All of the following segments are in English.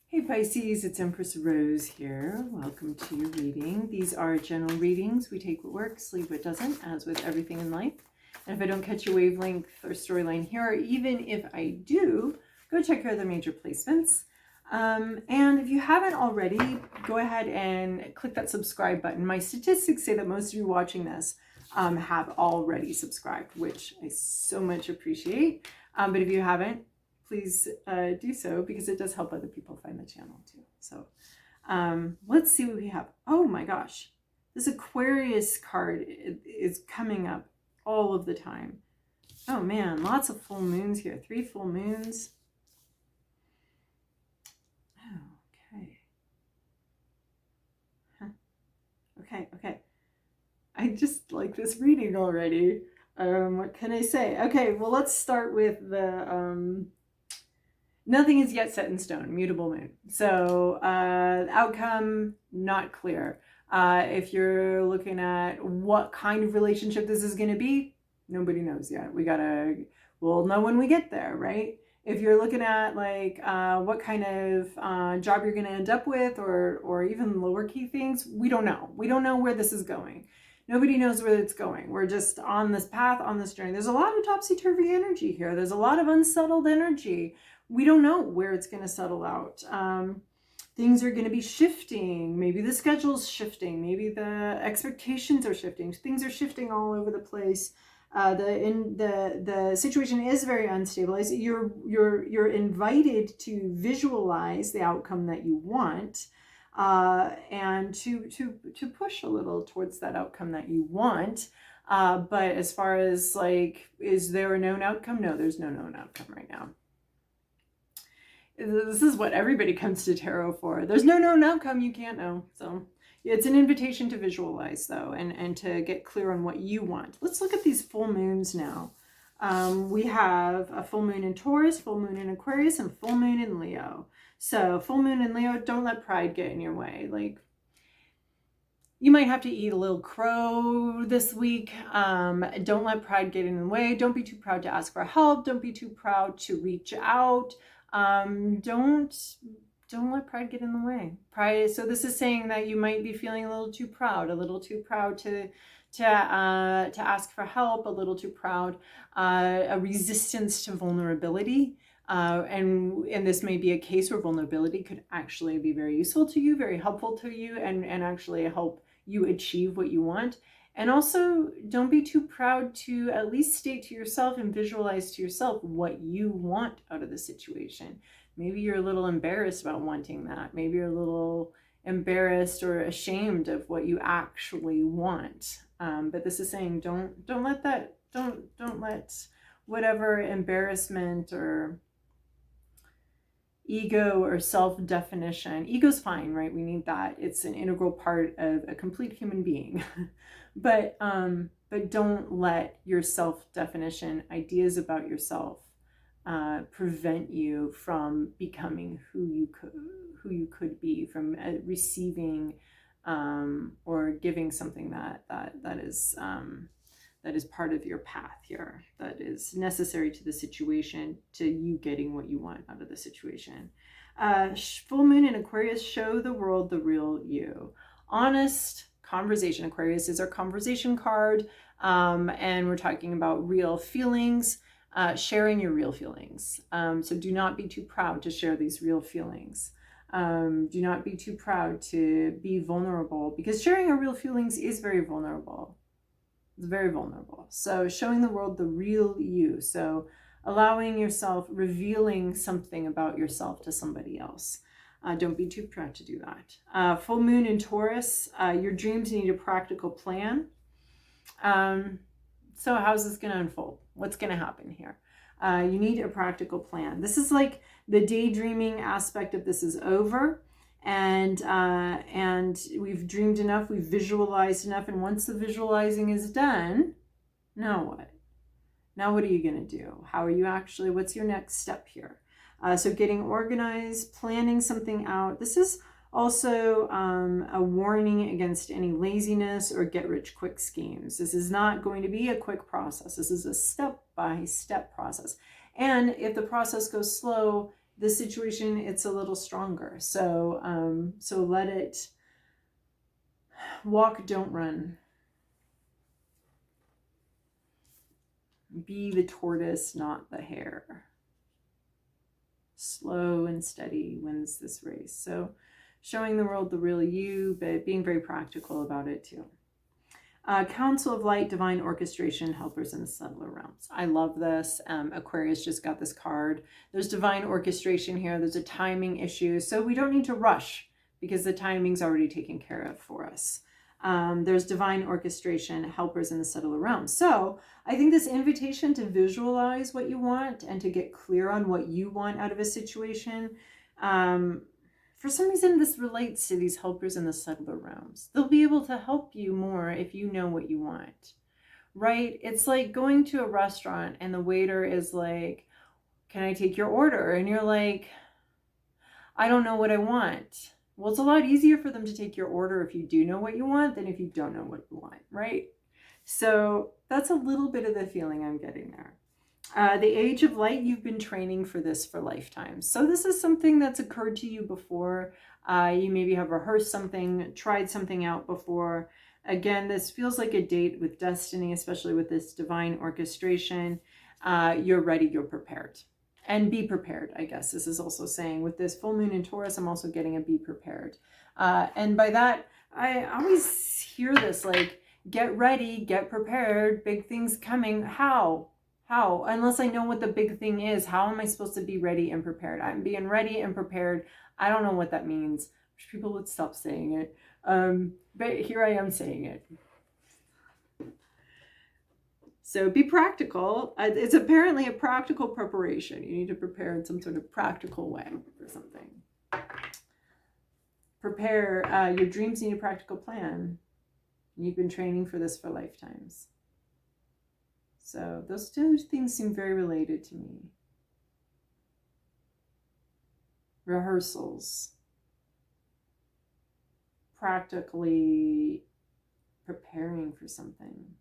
Hey Pisces, it's Empress Rose here. Welcome to your reading. These are general readings. We take what works, leave what doesn't, as with everything in life. And if I don't catch your wavelength or storyline here, or even if I do, go check out the major placements. And if you haven't already, go ahead and click that subscribe button. My statistics say that most of you watching this have already subscribed, which I so much appreciate. But if you haven't, please do so, because it does help other people find the channel too. So let's see what we have. Oh my gosh, this Aquarius card is coming up all of the time. Oh man, lots of full moons here. 3 full moons. Oh, okay. Huh. Okay. I just like this reading already. What can I say? Okay, well, let's start with the nothing is yet set in stone, mutable moon. So outcome, not clear. If you're looking at what kind of relationship this is going to be, nobody knows yet. We'll know when we get there, right? If you're looking at like what kind of job you're going to end up with, or even lower key things, we don't know. We don't know where this is going. Nobody knows where it's going. We're just on this path, on this journey. There's a lot of topsy-turvy energy here. There's a lot of unsettled energy. We don't know where it's going to settle out. Things are going to be shifting. Maybe the schedule's shifting. Maybe the expectations are shifting. Things are shifting all over the place. The situation is very unstable. You're invited to visualize the outcome that you want, and to push a little towards that outcome that you want. But as far as like, is there a known outcome? No, there's no known outcome right now. This is what everybody comes to tarot for. There's no known outcome, you can't know. So it's an invitation to visualize though, and to get clear on what you want. Let's look at these full moons now. We have a full moon in Taurus, full moon in Aquarius, and full moon in Leo. So full moon in Leo, don't let pride get in your way. Like, you might have to eat a little crow this week. Don't let pride get in the way. Don't be too proud to ask for help. Don't be too proud to reach out. Don't let pride get in the way. Pride. So this is saying that you might be feeling a little too proud to ask for help, a little too proud, a resistance to vulnerability. And this may be a case where vulnerability could actually be very useful to you, very helpful to you, and actually help you achieve what you want. And also, don't be too proud to at least state to yourself and visualize to yourself what you want out of the situation. Maybe you're a little embarrassed about wanting that. Maybe you're a little embarrassed or ashamed of what you actually want. But this is saying, don't let whatever embarrassment or ego or self-definition. Ego's fine, right? We need that. It's an integral part of a complete human being. But don't let your self-definition, ideas about yourself, prevent you from becoming who you could be, from receiving or giving something that is part of your path here, that is necessary to the situation, to you getting what you want out of the situation. Full moon in Aquarius, show the world the real you. Honest conversation. Aquarius is our conversation card, and we're talking about real feelings, sharing your real feelings. So do not be too proud to share these real feelings. Do not be too proud to be vulnerable, because sharing our real feelings is very vulnerable. It's very vulnerable. So showing the world the real you. So allowing yourself, revealing something about yourself to somebody else. Don't be too proud to do that. Full moon in Taurus, your dreams need a practical plan. So how's this going to unfold? What's going to happen here? You need a practical plan. This is like the daydreaming aspect of this is over. And we've dreamed enough, we've visualized enough, and once the visualizing is done, now what? Now what are you going to do? How are you actually, what's your next step here? So getting organized, planning something out. This is also a warning against any laziness or get-rich-quick schemes. This is not going to be a quick process. This is a step-by-step process. And if the process goes slow, this situation, it's a little stronger. So, so let it walk, don't run. Be the tortoise, not the hare. Slow and steady wins this race. So showing the world the real you, but being very practical about it too. Council of Light, Divine Orchestration, Helpers in the Subtler Realms. I love this. Aquarius just got this card. There's divine orchestration here. There's a timing issue. So we don't need to rush because the timing's already taken care of for us. There's divine orchestration, helpers in the subtler realms. So I think this invitation to visualize what you want and to get clear on what you want out of a situation, for some reason, this relates to these helpers in the subtler realms. They'll be able to help you more if you know what you want, right? It's like going to a restaurant and the waiter is like, can I take your order? And you're like, I don't know what I want. Well, it's a lot easier for them to take your order if you do know what you want than if you don't know what you want, right? So that's a little bit of the feeling I'm getting there. The Age of Light, you've been training for this for lifetimes. So this is something that's occurred to you before. You maybe have rehearsed something, tried something out before. Again, this feels like a date with destiny, especially with this divine orchestration. You're ready, you're prepared. And be prepared, I guess this is also saying. With this full moon in Taurus, I'm also getting a be prepared. And by that, I always hear this like, get ready, get prepared, big things coming. How? Unless I know what the big thing is, how am I supposed to be ready and prepared? I'm being ready and prepared. I don't know what that means. I wish people would stop saying it. But here I am saying it. So be practical. It's apparently a practical preparation. You need to prepare in some sort of practical way for something. Prepare. Your dreams need a practical plan. You've been training for this for lifetimes. So those two things seem very related to me. Rehearsals. Practically preparing for something.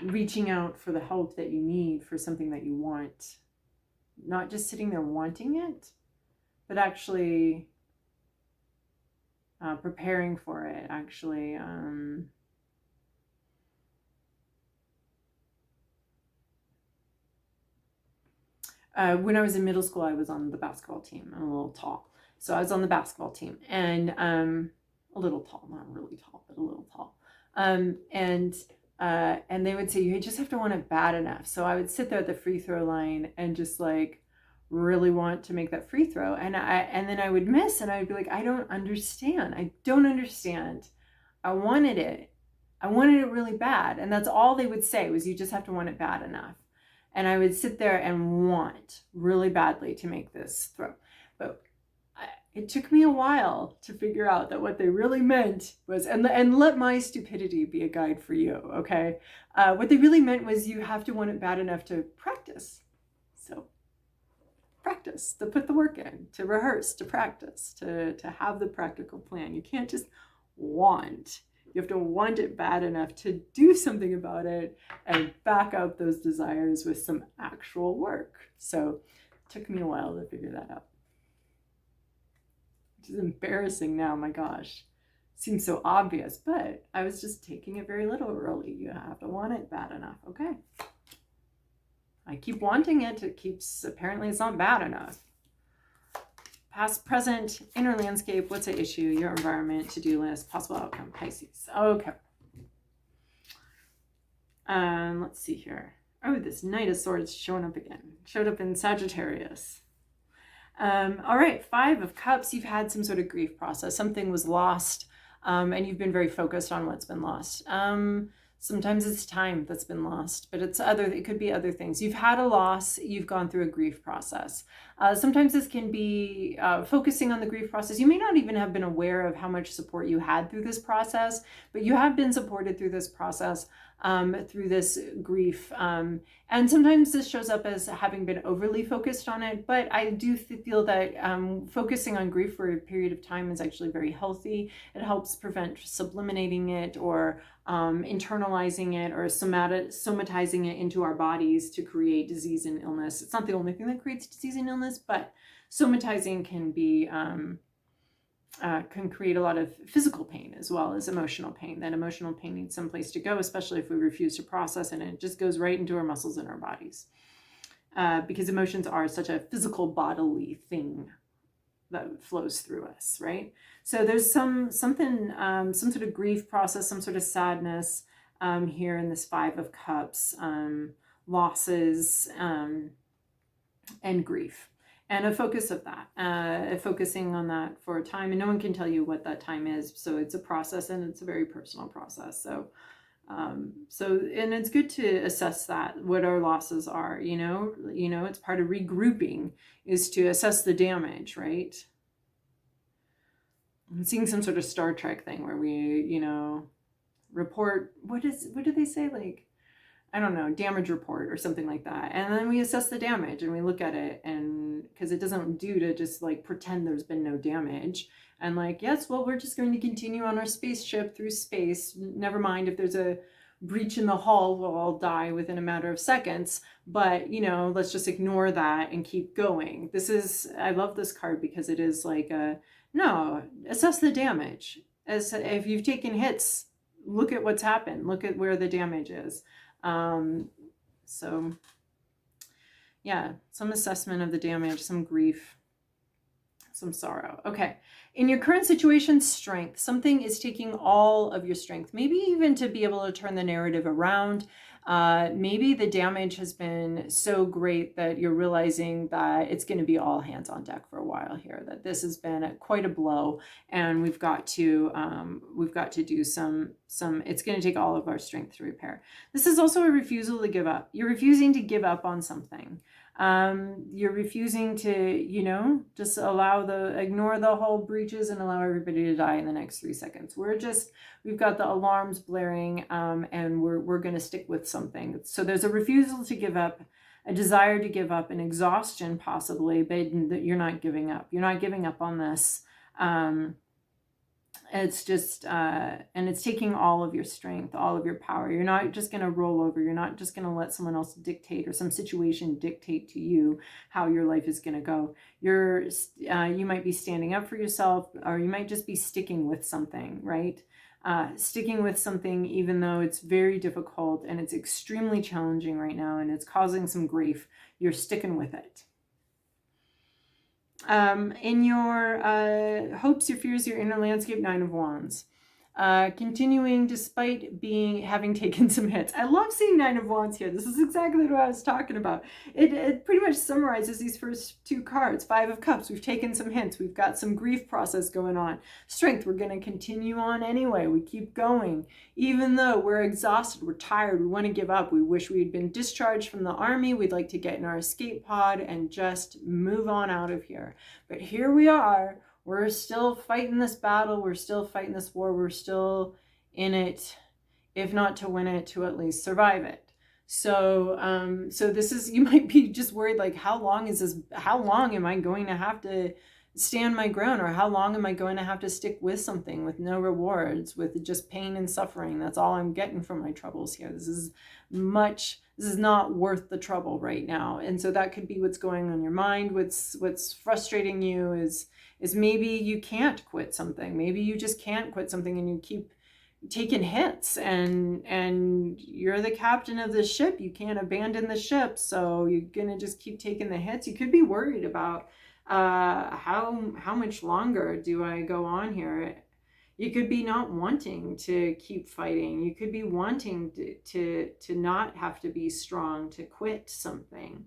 Reaching out for the help that you need for something that you want. Not just sitting there wanting it, but actually preparing for it, actually. When I was in middle school, I was on the basketball team. I'm a little tall. So I was on the basketball team and a little tall, not really tall, but a little tall. And they would say, you just have to want it bad enough. So I would sit there at the free throw line and just like really want to make that free throw. And then I would miss and I would be like, I don't understand. I wanted it. I wanted it really bad. And that's all they would say was, you just have to want it bad enough. And I would sit there and want really badly to make this throw. But it took me a while to figure out that what they really meant was, and let my stupidity be a guide for you, okay? What they really meant was you have to want it bad enough to practice. So practice, to put the work in, to rehearse, to practice, to have the practical plan. You can't just want. You have to want it bad enough to do something about it and back up those desires with some actual work. So it took me a while to figure that out. Which is embarrassing now, my gosh. Seems so obvious, but I was just taking it very literally. You have to want it bad enough, okay? I keep wanting it. Apparently it's not bad enough. Past, present, inner landscape, what's at issue, your environment, to-do list, possible outcome, Pisces. Okay. Let's see here. Oh, this Knight of Swords showing up again. Showed up in Sagittarius. All right, 5 of Cups. You've had some sort of grief process. Something was lost, and you've been very focused on what's been lost. Sometimes it's time that's been lost, but it could be other things. You've had a loss, you've gone through a grief process. Sometimes this can be focusing on the grief process. You may not even have been aware of how much support you had through this process, but you have been supported through this process, through this grief. And sometimes this shows up as having been overly focused on it, but I do feel that focusing on grief for a period of time is actually very healthy. It helps prevent subliminating it or internalizing it or somatizing it into our bodies to create disease and illness. It's not the only thing that creates disease and illness, but somatizing can be can create a lot of physical pain as well as emotional pain. That emotional pain needs some place to go, especially if we refuse to process it, and it just goes right into our muscles and our bodies. Because emotions are such a physical bodily thing that flows through us, right? So there's some sort of grief process, some sort of sadness here in this Five of Cups, losses and grief, and a focus of that, focusing on that for a time, and no one can tell you what that time is. So it's a process, and it's a very personal process. So and it's good to assess that, what our losses are, it's part of regrouping is to assess the damage, right? I'm seeing some sort of Star Trek thing where we, report, what do they say? Like, I don't know, damage report or something like that. And then we assess the damage and we look at it, and because it doesn't do to just like pretend there's been no damage. And like, yes, well, we're just going to continue on our spaceship through space. Never mind if there's a breach in the hull, we'll all die within a matter of seconds. But, let's just ignore that and keep going. I love this card because it is like no, assess the damage. As if you've taken hits, look at what's happened. Look at where the damage is. So yeah, some assessment of the damage, some grief, some sorrow. Okay. In your current situation, strength. Something is taking all of your strength, maybe even to be able to turn the narrative around. Maybe the damage has been so great that you're realizing that it's going to be all hands on deck for a while here, that this has been quite a blow, and we've got to do some, it's going to take all of our strength to repair. This is also a refusal to give up. You're refusing to give up on something. You're refusing to, just ignore the whole breaches and allow everybody to die in the next 3 seconds. We've got the alarms blaring, and we're going to stick with something. So there's a refusal to give up, a desire to give up, an exhaustion possibly, but you're not giving up. You're not giving up on this. It's just, and it's taking all of your strength, all of your power. You're not just going to roll over. You're not just going to let someone else dictate or some situation dictate to you how your life is going to go. You might be standing up for yourself, or you might just be sticking with something, right? Sticking with something, even though it's very difficult and it's extremely challenging right now and it's causing some grief, you're sticking with it. In your hopes, your fears, your inner landscape, Nine of Wands. Continuing despite having taken some hits. I love seeing Nine of Wands here. This is exactly what I was talking about. It pretty much summarizes these first two cards. Five of Cups, we've taken some hints. We've got some grief process going on. Strength, we're going to continue on anyway. We keep going. Even though we're exhausted, we're tired, we want to give up. We wish we had been discharged from the army. We'd like to get in our escape pod and just move on out of here. But here we are. We're still fighting this battle. We're still fighting this war. We're still in it, if not to win it, to at least survive it. So, so this is, you might be just worried, like, how long am I going to have to stand my ground? Or how long am I going to have to stick with something with no rewards, with just pain and suffering? That's all I'm getting from my troubles here. This is not worth the trouble right now. And so that could be what's going on in your mind. What's frustrating you is maybe you can't quit something. Maybe you just can't quit something and you keep taking hits, and you're the captain of the ship. You can't abandon the ship. So you're going to just keep taking the hits. You could be worried about how much longer do I go on here? You could be not wanting to keep fighting. You could be wanting to not have to be strong, to quit something.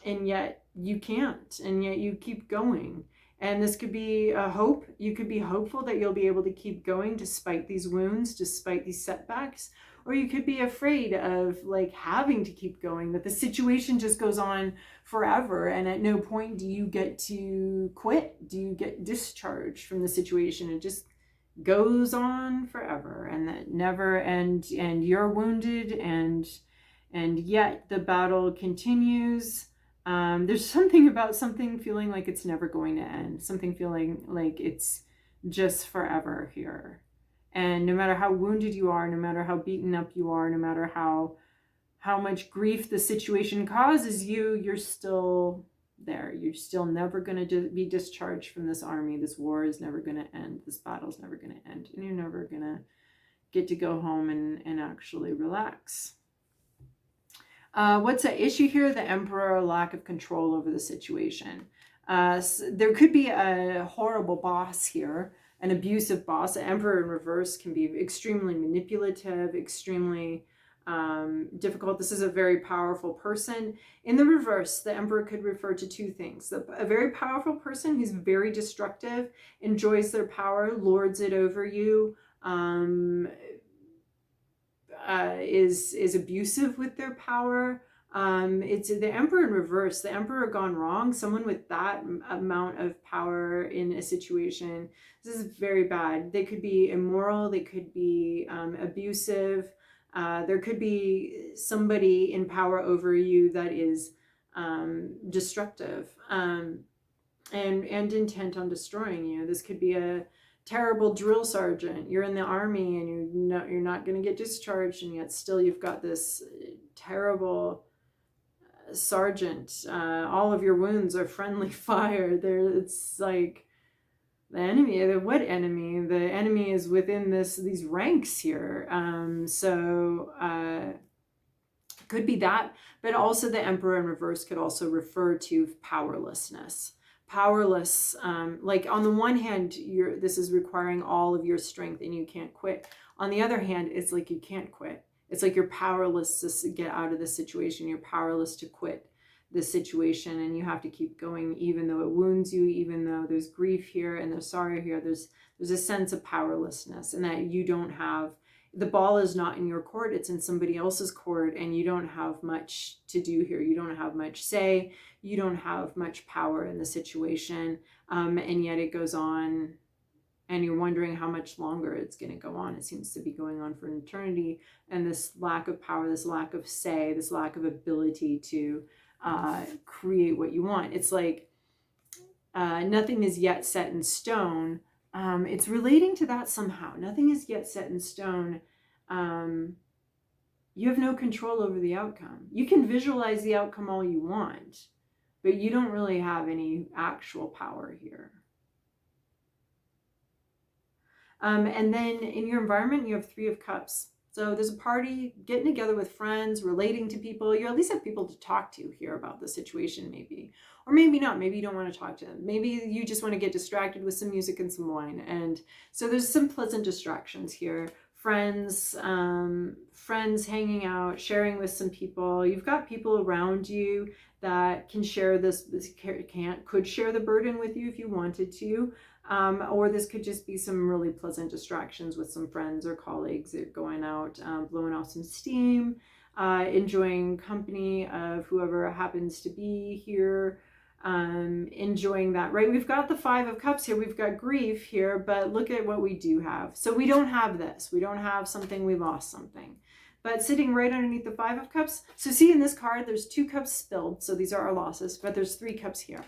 And yet you can't, and yet you keep going. And this could be a hope. You could be hopeful that you'll be able to keep going despite these wounds, despite these setbacks. Or you could be afraid of like having to keep going, that the situation just goes on forever. And at no point do you get to quit. Do you get discharged from the situation? It just goes on forever, and that never end. And you're wounded, and yet the battle continues. There's something about something feeling like it's never going to end, something feeling like it's just forever here. And no matter how wounded you are, no matter how beaten up you are, no matter how much grief the situation causes you, you're still there. You're still never going to be discharged from this army. This war is never going to end. This battle is never going to end. And you're never going to get to go home and actually relax. What's at issue here? The Emperor, lack of control over the situation. So there could be a horrible boss here, an abusive boss. The Emperor in reverse can be extremely manipulative, extremely difficult. This is a very powerful person. In the reverse, the Emperor could refer to two things. A very powerful person who's very destructive, enjoys their power, lords it over you, is abusive with their power. It's the Emperor in reverse, the Emperor gone wrong. Someone with that amount of power in a situation, this is very bad. They could be immoral, they could be abusive. There could be somebody in power over you that is destructive and intent on destroying you. This could be a terrible drill sergeant. You're in the army and you're not going to get discharged, and yet still you've got this terrible sergeant. All of your wounds are friendly fire. It's like the enemy. What enemy? The enemy is within these ranks here. Could be that, but also the Emperor in reverse could also refer to powerlessness. Powerless, like on the one hand, this is requiring all of your strength and you can't quit. On the other hand, it's like you can't quit. It's like you're powerless to get out of the situation. You're powerless to quit the situation, and you have to keep going even though it wounds you, even though there's grief here and there's sorrow here. There's a sense of powerlessness, and that you don't have, the ball is not in your court, it's in somebody else's court, and you don't have much to do here. You don't have much say. You don't have much power in the situation, and yet it goes on, and you're wondering how much longer it's going to go on. It seems to be going on for an eternity, and this lack of power, this lack of say, this lack of ability to create what you want. It's like nothing is yet set in stone. It's relating to that somehow. Nothing is yet set in stone. You have no control over the outcome. You can visualize the outcome all you want, but you don't really have any actual power here. And then in your environment, you have 3 of Cups. So there's a party, getting together with friends, relating to people. You at least have people to talk to here about the situation, maybe. Or maybe not. Maybe you don't want to talk to them. Maybe you just want to get distracted with some music and some wine. And so there's some pleasant distractions here. Friends, friends hanging out, sharing with some people. You've got people around you that can share could share the burden with you if you wanted to. Or this could just be some really pleasant distractions with some friends or colleagues. They're going out, blowing off some steam, enjoying company of whoever happens to be here, enjoying that, right? We've got the 5 of Cups here. We've got grief here, but look at what we do have. So we don't have this. We don't have something, we lost something. But sitting right underneath the 5 of Cups, so see in this card, there's 2 cups spilled. So these are our losses, but there's 3 cups here.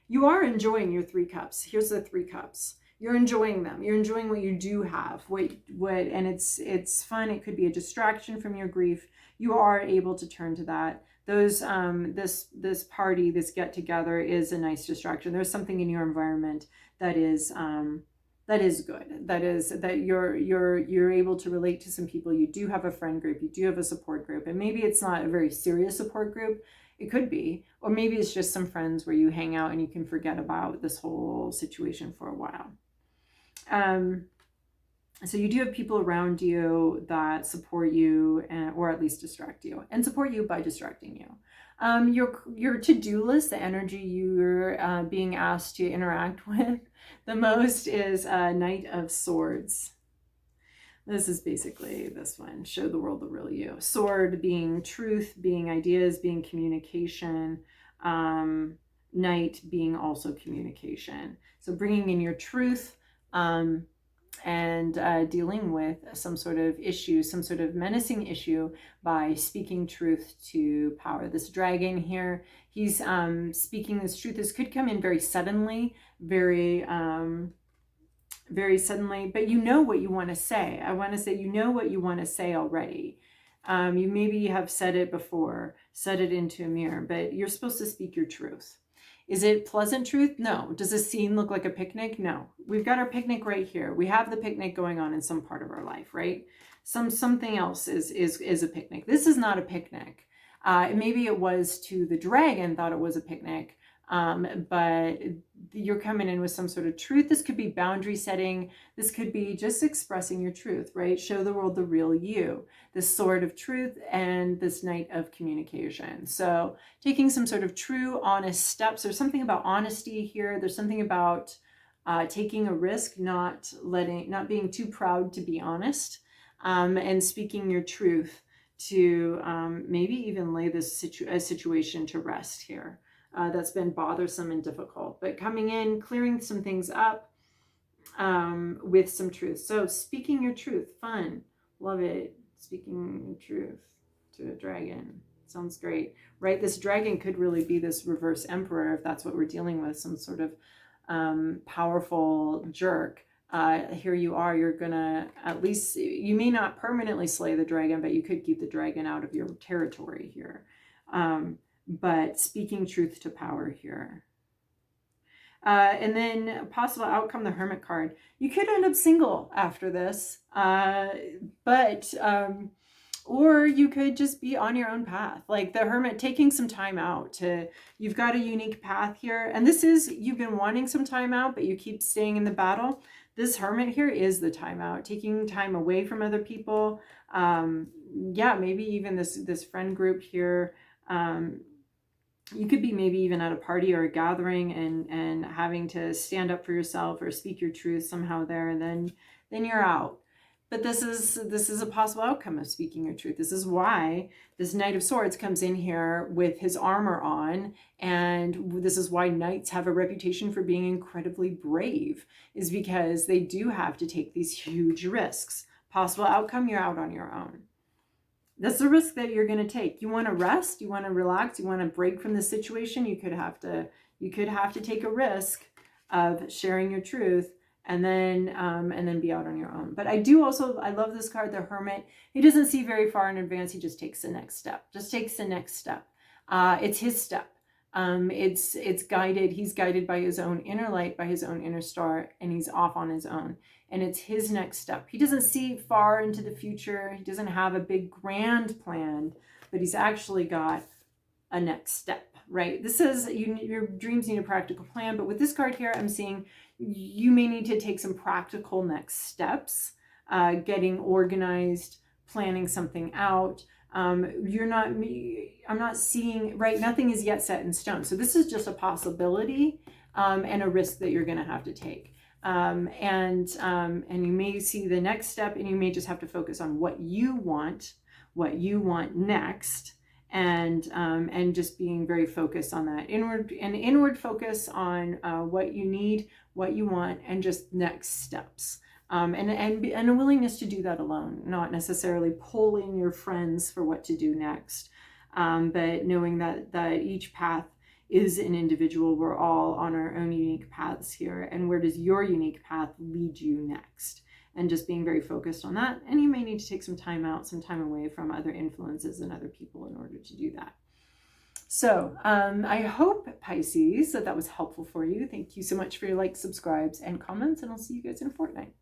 You are enjoying your 3 cups. Here's the 3 cups. You're enjoying them. You're enjoying what you do have. And it's fun. It could be a distraction from your grief. You are able to turn to that. This party, this get together is a nice distraction. There's something in your environment that is good. That you're able to relate to some people. You do have a friend group. You do have a support group, and maybe it's not a very serious support group. It could be, or maybe it's just some friends where you hang out and you can forget about this whole situation for a while. So you do have people around you that support you, or at least distract you, and support you by distracting you. Your to-do list, the energy you're being asked to interact with the most is Knight of Swords. This is basically this one. Show the world the real you. Sword being truth, being ideas, being communication. Knight being also communication. So bringing in your truth and dealing with some sort of issue, some sort of menacing issue by speaking truth to power. This dragon here, he's speaking this truth. This could come in very suddenly, very very suddenly, but you know what you want to say. I want to say, you know what you want to say already. You maybe have said it before, said it into a mirror, but you're supposed to speak your truth. Is it pleasant truth? No. Does this scene look like a picnic? No. We've got our picnic right here. We have the picnic going on in some part of our life, right? Something else is a picnic. This is not a picnic. Maybe it was to the dragon, thought it was a picnic, but you're coming in with some sort of truth. This could be boundary setting. This could be just expressing your truth, right? Show the world the real you, this sword of truth and this knight of communication. So taking some sort of true, honest steps. There's something about honesty here. There's something about taking a risk, not being too proud to be honest, and speaking your truth to maybe even lay this situation to rest here. That's been bothersome and difficult, but coming in, clearing some things up with some truth. So speaking your truth, fun, love it. Speaking your truth to a dragon sounds great, right? This dragon could really be this reverse emperor, if that's what we're dealing with, some sort of powerful jerk. Here you are, you're gonna, at least, you may not permanently slay the dragon, but you could keep the dragon out of your territory here. But speaking truth to power here. And then possible outcome, the Hermit card. You could end up single after this, or you could just be on your own path. Like the Hermit, taking some time out you've got a unique path here. And this is, you've been wanting some time out, but you keep staying in the battle. This Hermit here is the time out, taking time away from other people. Yeah, maybe even this friend group here. You could be maybe even at a party or a gathering and having to stand up for yourself or speak your truth somehow there, and then you're out. But this is a possible outcome of speaking your truth. This is why this Knight of Swords comes in here with his armor on, and this is why knights have a reputation for being incredibly brave, is because they do have to take these huge risks. Possible outcome, you're out on your own. That's the risk that you're going to take. You want to rest, you want to relax, you want to break from the situation. You could have to take a risk of sharing your truth and then be out on your own. But I love this card, the Hermit. He doesn't see very far in advance. He just takes the next step. It's his step. It's guided. He's guided by his own inner light, by his own inner star, and he's off on his own. And it's his next step. He doesn't see far into the future. He doesn't have a big grand plan, but he's actually got a next step, right? This is, your dreams need a practical plan, but with this card here, I'm seeing you may need to take some practical next steps, getting organized, planning something out. I'm not seeing, right? Nothing is yet set in stone. So this is just a possibility and a risk that you're going to have to take. And you may see the next step, and you may just have to focus on what you want next, and just being very focused on that inward focus on what you need, what you want, and just next steps. And a willingness to do that alone, not necessarily polling your friends for what to do next, but knowing that each path is an individual. We're all on our own unique paths here. And where does your unique path lead you next? And just being very focused on that. And you may need to take some time out, some time away from other influences and other people in order to do that. So I hope, Pisces, that was helpful for you. Thank you so much for your likes, subscribes, and comments. And I'll see you guys in a fortnight.